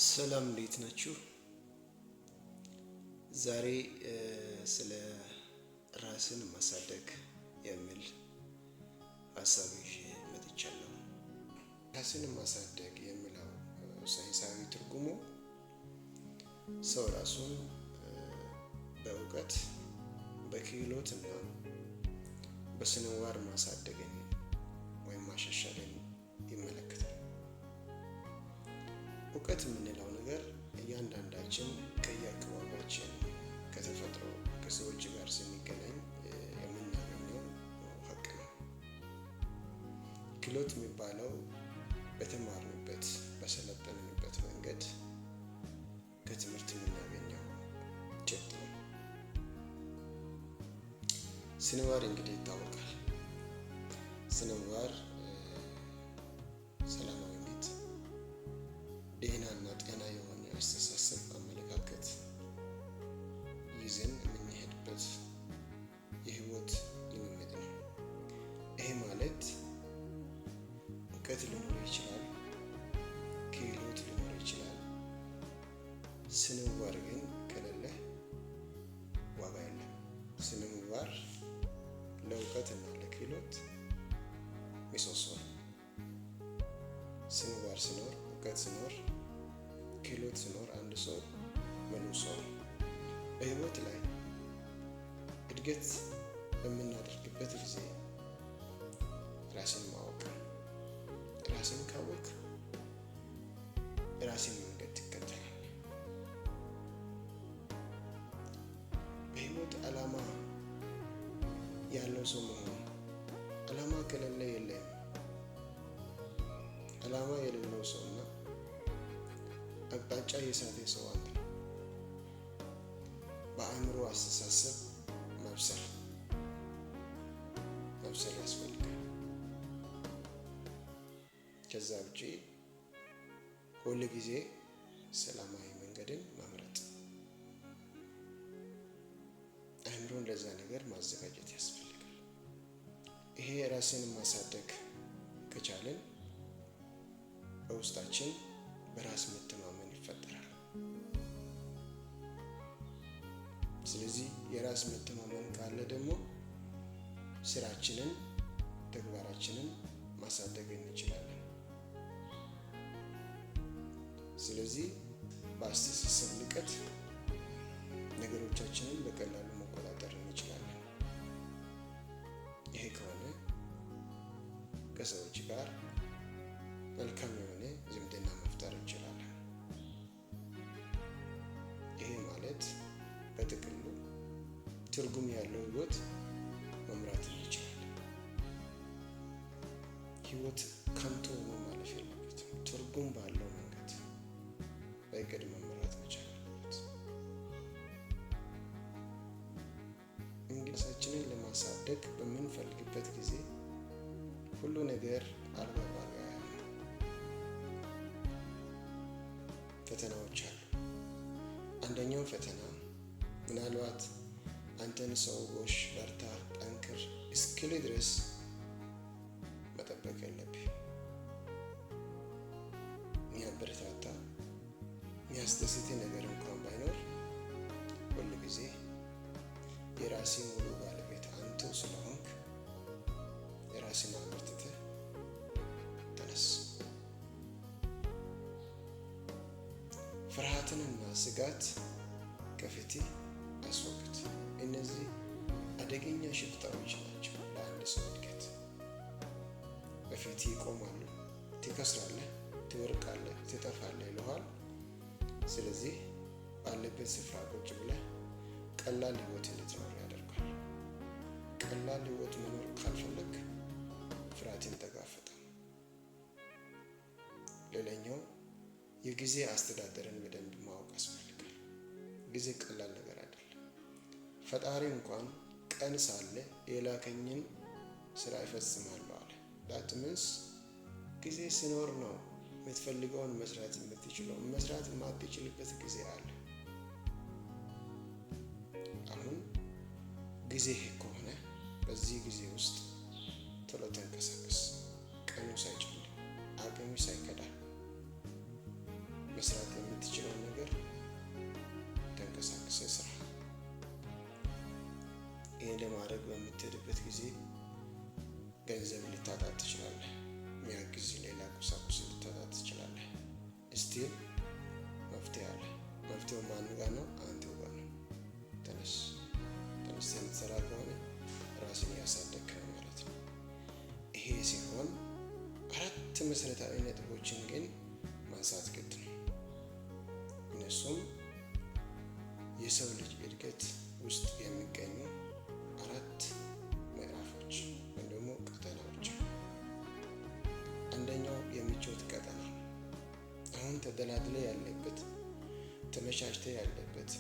ሰላም እንዴት ናችሁ? ዛሬ ስለ ራስን ማሳደግ የሚል ሀሳብ ይዤ መጥቻለሁ። ራስን ማሳደግ የሚለው ሳይንሳዊ ትርጉሙ ሰው ራሱን በእውቀት በክህሎት እና በስነምግባር ማሳደግን ወይም ማሻሻልን ይመለከታል። እውቀት የምንለው ነገር እያንዳንዳችን ከየአካባቢያችን ከተፈጥሮ ከሰዎች ጋር ስንገናኝ የምናገኘው ሀቅ ነው። ክህሎት የሚባለው በተማርንበት በሰለጠንበት መንገድ ከትምህርት የምናገኘው ጭብጥ ነው። ስነምግባር እንግዲህ ይታወቃል። ስነምግባር ሰላማዊነት፣ ደህናና ጤና የሆነ አስተሳሰብ አመለካከት ይዘን የምንሄድበት የህይወት ልምምድ ነው። ይሄ ማለት እውቀት ሊኖር ይችላል፣ ክህሎት ሊኖር ይችላል። ስነምግባር ግን ከሌለ ዋጋ የለም። ስነምግባር ለእውቀትና ለክህሎት ምሰሶ ነው። ስነምግባር ሲኖር፣ እውቀት ሲኖር፣ ክህሎት ሲኖር አንድ ሰው ሙሉ ሰው ነው። በህይወት ላይ እድገት በምናደርግበት ጊዜ ራስን ማወቅ፣ ራስን ካወቅ ራስን መንገድ ትከተላለህ። በህይወት ዓላማ ያለው ሰው መሆን። ዓላማ ከሌለ የለም። ዓላማ የሌለው ሰውና አቅጣጫ የሳተ ሰው አንድ ነው። በአእምሮ አስተሳሰብ መብሰል ያስፈልጋል። ከዛ ውጪ ሁል ጊዜ ሰላማዊ መንገድን መምረጥ፣ አእምሮን ለዛ ነገር ማዘጋጀት ያስፈልጋል። ይሄ ራስን ማሳደግ ከቻለን በውስጣችን በራስ መተማመን ይፈጠራል። ስለዚህ የራስ መተማመን ካለ ደግሞ ስራችንን፣ ተግባራችንን ማሳደግ እንችላለን። ስለዚህ በአስተሳሰብ ልቀት ነገሮቻችንን በቀላሉ መቆጣጠር እንችላለን። ይሄ ከሆነ ከሰዎች ጋር መልካም የሆነ ዝምድና መፍጠር እንችላለን። ይሄ ማለት በጥቅሉ ትርጉም ያለው ህይወት መምራት እንችላለን። ህይወት ከንቱ ሆኖ ማለፍ የለበትም። ትርጉም ባለው መንገድ በእቅድ መመራት መቻል አለበት። ራሳችንን ለማሳደግ በምንፈልግበት ጊዜ ሁሉ ነገር አልጋ ባልጋ ፈተናዎች አሉ። አንደኛው ፈተና ምናልባት አንተን ሰው ጎሽ፣ በርታ፣ ጠንክር እስክል ድረስ መጠበቅ የለብህ። የሚያበረታታ የሚያስደስት ነገር እንኳን ባይኖር ሁሉ ጊዜ የራሴ ሙሉ ባለቤት አንተው ስለሆንክ የራስን አበርትተህ ተነስ። ፍርሃትንና ስጋት ከፊትህ አስወግድ። እነዚህ አደገኛ ሽፍታዎች ናቸው ለአንድ ሰው እድገት። በፊትህ ይቆማሉ። ትከስራለህ፣ ትወርቃለህ፣ ትጠፋለህ ይለዋል። ስለዚህ ባለበት ስፍራ ቁጭ ብለህ ቀላል ህይወት እንድትኖር ያደርጋል። ቀላል ህይወት መኖር ካልፈለግ ፍርሃትን ተጋፈጠ። ሌላኛው የጊዜ አስተዳደርን በደንብ ማወቅ ያስፈልጋል። ጊዜ ቀላል ነገር አይደለም። ፈጣሪ እንኳን ቀን ሳለ የላከኝን ስራ እፈጽማለሁ አለ። ዳት ሚንስ ጊዜ ሲኖር ነው የምትፈልገውን መስራት የምትችለው። መስራት የማትችልበት ጊዜ አለ። አሁን ጊዜ ከሆነ በዚህ ጊዜ ውስጥ ቶሎ ተንቀሳቀስ። ቀኑ ሳይጨልም አቅሙ ሳይከዳ መስራት የምትችለውን ነገር ተንቀሳቅሰህ ስራ። ይህን ለማድረግ በምትሄድበት ጊዜ ገንዘብ ልታጣ ትችላለህ። የሚያግዝ ሌላ ቁሳቁስ ልታጣ ትችላለህ። እስቲል መፍትሄ አለ። መፍትሄው ማን ጋር ነው? አንተው ጋር ነው። ተነስ የምትሰራ ከሆነ ራስን እያሳደግክ ነው ማለት ነው። ይሄ ሲሆን 4 መሰረታዊ ነጥቦችን ግን ማንሳት ግድ ነው። እነሱም የሰው ልጅ እድገት ውስጥ የሚገኙ 4 ምዕራፎች ወይም ደግሞ ቀጠናዎች። አንደኛው የምቾት ቀጠና፣ አሁን ተደላድለ ያለበት፣ ተመቻችተ ያለበት፣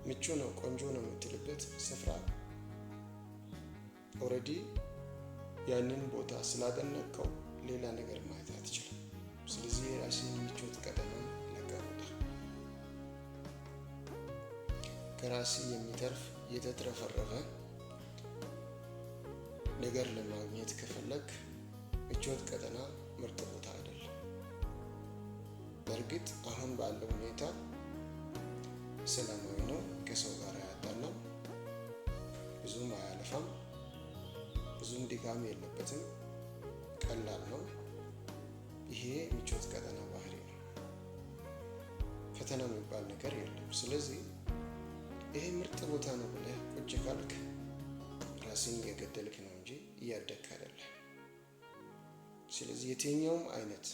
ምቹ ነው ቆንጆ ነው የምትልበት ስፍራ ኦልሬዲ ያንን ቦታ ስላደነቀው ሌላ ነገር ማየት አትችልም። ስለዚህ የራስን ምቾት ቀጠና ለቀውጣ። ከራስ የሚተርፍ የተትረፈረፈ ነገር ለማግኘት ከፈለግ ምቾት ቀጠና ምርጥ ቦታ አይደለም። በእርግጥ አሁን ባለው ሁኔታ ሰላማዊ ነው፣ ከሰው ጋር አያጣላም፣ ብዙም አያለፋም፣ ብዙም ድካም የለበትም፣ ቀላል ነው። ይሄ ምቾት ቀጠና ባህሪ ነው። ፈተና የሚባል ነገር የለም። ስለዚህ ይሄ ምርጥ ቦታ ነው ብለህ ቁጭ ካልክ ራስን እየገደልክ ነው እንጂ እያደግክ አይደለም። ስለዚህ የትኛውም አይነት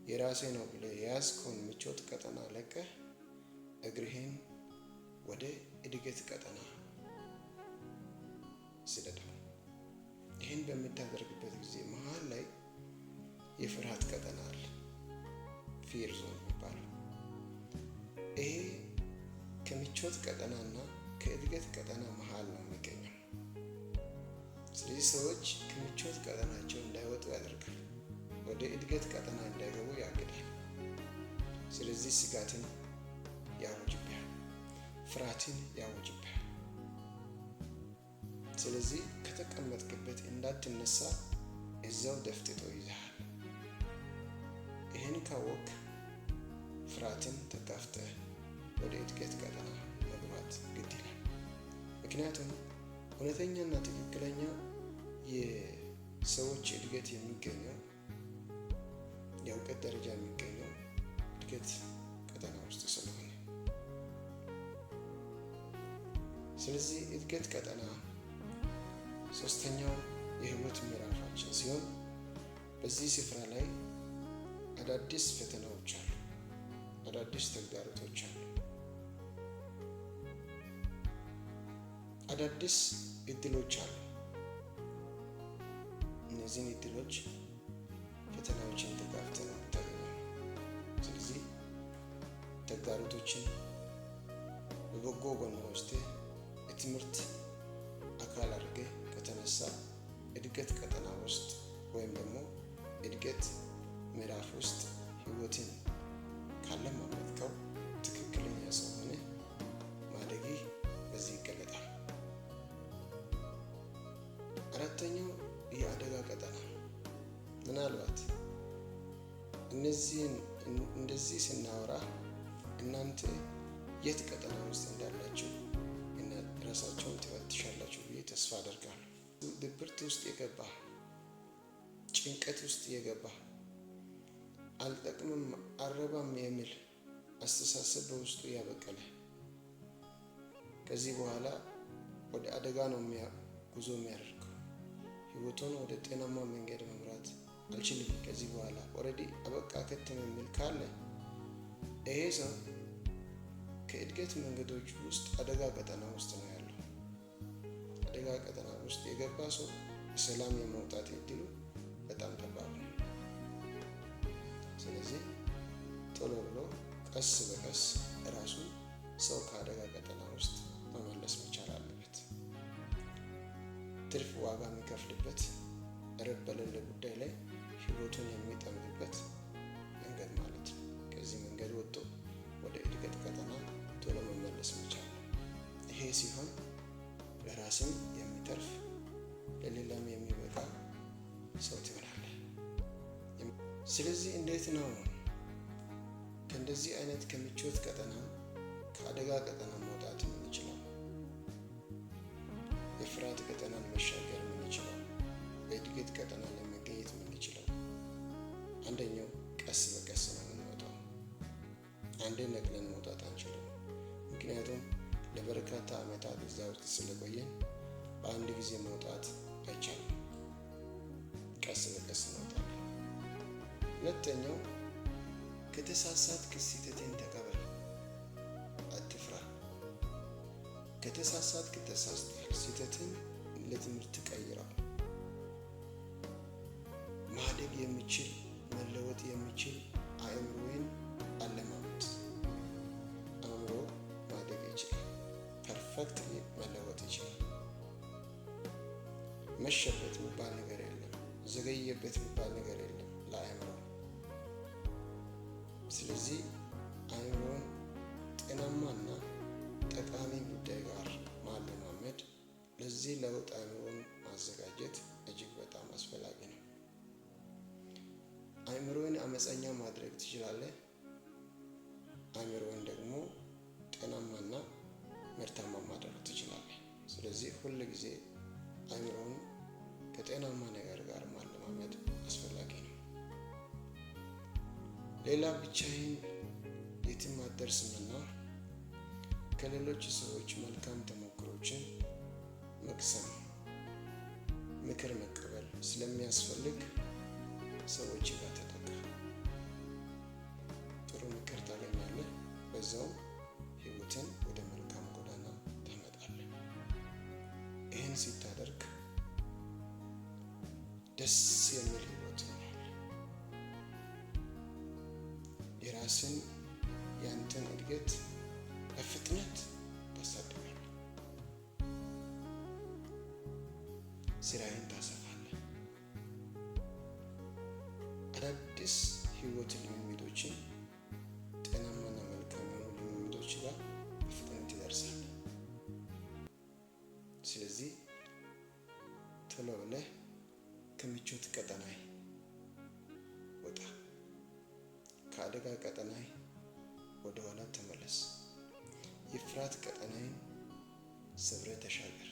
የራሴ ነው ብለህ የያዝከውን ምቾት ቀጠና ለቀህ እግርህን ወደ እድገት ቀጠና ስደደው። ይህን በምታደርግበት ጊዜ መሀል ላይ የፍርሃት ቀጠና አለ፣ ፊር ዞን የሚባለው። ይሄ ከምቾት ቀጠናና ከእድገት ቀጠና መሀል ነው የሚገኘው። ስለዚህ ሰዎች ከምቾት ቀጠናቸው እንዳይወጡ ያደርጋል፣ ወደ እድገት ቀጠና እንዳይገቡ ያግዳል። ስለዚህ ስጋትን ያውጅብሃል፣ ፍርሃትን ያውጅብሃል። ስለዚህ ከተቀመጥክበት እንዳትነሳ እዛው ደፍጥጦ ይዘሃል። ይህን ካወቅ ፍርሃትን ተጋፍጠህ ወደ እድገት ቀጠና መግባት ግድ ይላል። ምክንያቱም እውነተኛና ትክክለኛ የሰዎች እድገት የሚገኘው የእውቀት ደረጃ የሚገኘው እድገት ቀጠና ውስጥ ስለሆነ፣ ስለዚህ እድገት ቀጠና 3ኛው የህይወት ምዕራፋችን ሲሆን በዚህ ስፍራ ላይ አዳዲስ ፈተናዎች አሉ፣ አዳዲስ ተግዳሮቶች አሉ፣ አዳዲስ እድሎች አሉ። እነዚህን እድሎች ፈተናዎችን ተጋፍተህ ነው የምታገኘው። ስለዚህ ተግዳሮቶችን በበጎ ጎን ወስደህ የትምህርት አካል አድርገህ ከተነሳ እድገት ቀጠና ውስጥ ወይም ደግሞ እድገት ምዕራፍ ውስጥ ህይወትን ካለማመድከው ትክክለኛ ሰው ሆነህ ማደግህ በዚህ ይገለጣል። 4ኛው የአደጋ ቀጠና። ምናልባት እንደዚህ ስናወራ እናንተ የት ቀጠና ውስጥ እንዳላችሁ እና ራሳቸውን ትፈትሻላችሁ ብዬ ተስፋ አደርጋለሁ። ድብርት ውስጥ የገባ፣ ጭንቀት ውስጥ የገባ፣ አልጠቅምም አልረባም የሚል አስተሳሰብ በውስጡ ያበቀለ፣ ከዚህ በኋላ ወደ አደጋ ነው ጉዞ የሚያደርገው፣ ህይወቱን ወደ ጤናማ መንገድ መምራት አልችልም፣ ከዚህ በኋላ ኦልሬዲ አበቃ ከተም የሚል ካለ ይሄ ሰው ከእድገት መንገዶች ውስጥ አደጋ ቀጠና ውስጥ ነው ያለው። አደጋ ቀጠና ውስጥ የገባ ሰው ሰላም የመውጣት እድሉ በጣም ጠባብ ነው። ስለዚህ ቶሎ ብሎ ቀስ በቀስ ራሱን ሰው ከአደጋ ቀጠና ውስጥ መመለስ መቻል አለበት። ትርፍ ዋጋ የሚከፍልበት ረብ በሌለ ጉዳይ ላይ ህይወቱን የሚጠምድበት መንገድ ማለት ነው። ከዚህ መንገድ ወጥቶ ወደ እድገት ቀጠና ቶሎ መመለስ መቻል። ይሄ ሲሆን ለራስም የሚተርፍ ለሌላም የሚበቃ ሰው ትሆናለህ። ስለዚህ እንዴት ነው ከእንደዚህ አይነት ከምቾት ቀጠና ከአደጋ ቀጠና መውጣት የምንችለው? የፍርሃት ቀጠናን መሻገር የምንችለው? በእድገት ቀጠና ለመገኘት የምንችለው? አንደኛው ቀስ በቀስ ነው የምንወጣው። አንዴ ነቅለን መውጣት አንችልም። ምክንያቱም ለበርካታ ዓመታት እዛ ውስጥ ስለቆየን በአንድ ጊዜ መውጣት አይቻልም። ቀስ በቀስ እንወጣለን። ሁለተኛው ከተሳሳትክ ስህተትን ተቀበል፣ አትፍራ። ከተሳሳትክ ተሳስተሃል፣ ስህተትን ለትምህርት ቀይረው። ማደግ የሚችል መለወጥ የሚችል አእምሮን አለማመድ። አእምሮ ማደግ ይችላል፣ ፐርፌክትሊ መለወጥ ይችላል። መሸበት የሚባል ነገር የለም፣ ዘገየበት የሚባል ነገር የለም ለአእምሮ። ስለዚህ አእምሮን ጤናማና ጠቃሚ ጉዳይ ጋር ማለማመድ፣ ለዚህ ለውጥ አእምሮን ማዘጋጀት እጅግ በጣም አስፈላጊ ነው። አእምሮን አመፀኛ ማድረግ ትችላለህ። አእምሮን ደግሞ ጤናማና ምርታማ ማድረግ ትችላለህ። ስለዚህ ሁል ጊዜ አእምሮን ከጤናማ ነገር ጋር ማለማመድ አስፈላጊ ነው። ሌላ ብቻዬን የትም አትደርስምና ከሌሎች ሰዎች መልካም ተሞክሮችን መቅሰም፣ ምክር መቀበል ስለሚያስፈልግ ሰዎች ጋር ተጠጋ። ጥሩ ምክር ታገኛለህ፣ በዛውም ህይወትን ወደ መልካም ጎዳና ታመጣለህ። ይህን ሲታደርግ ደስ የሚል ህይወት ይኖራል። የራስን ያንተን እድገት በፍጥነት ታሳድጋለህ። ስራህን ታሰፋለህ። አዳዲስ ህይወት ልምምዶችን፣ ጤናማና መልካም የሆኑ ልምምዶች ጋር በፍጥነት ይደርሳል። ስለዚህ ቶሎ ብለህ ከምቾት ቀጠናይ ወጣ። ከአደጋ ቀጠናይ ወደ ኋላ ተመለስ። የፍርሃት ቀጠናይን ሰብረህ ተሻገር።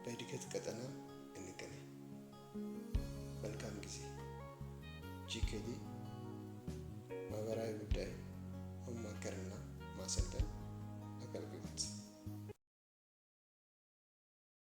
በእድገት ቀጠና እንገናኝ። መልካም ጊዜ። ጂኬዲ ማህበራዊ ጉዳይ ማማከርና ማሰልጠን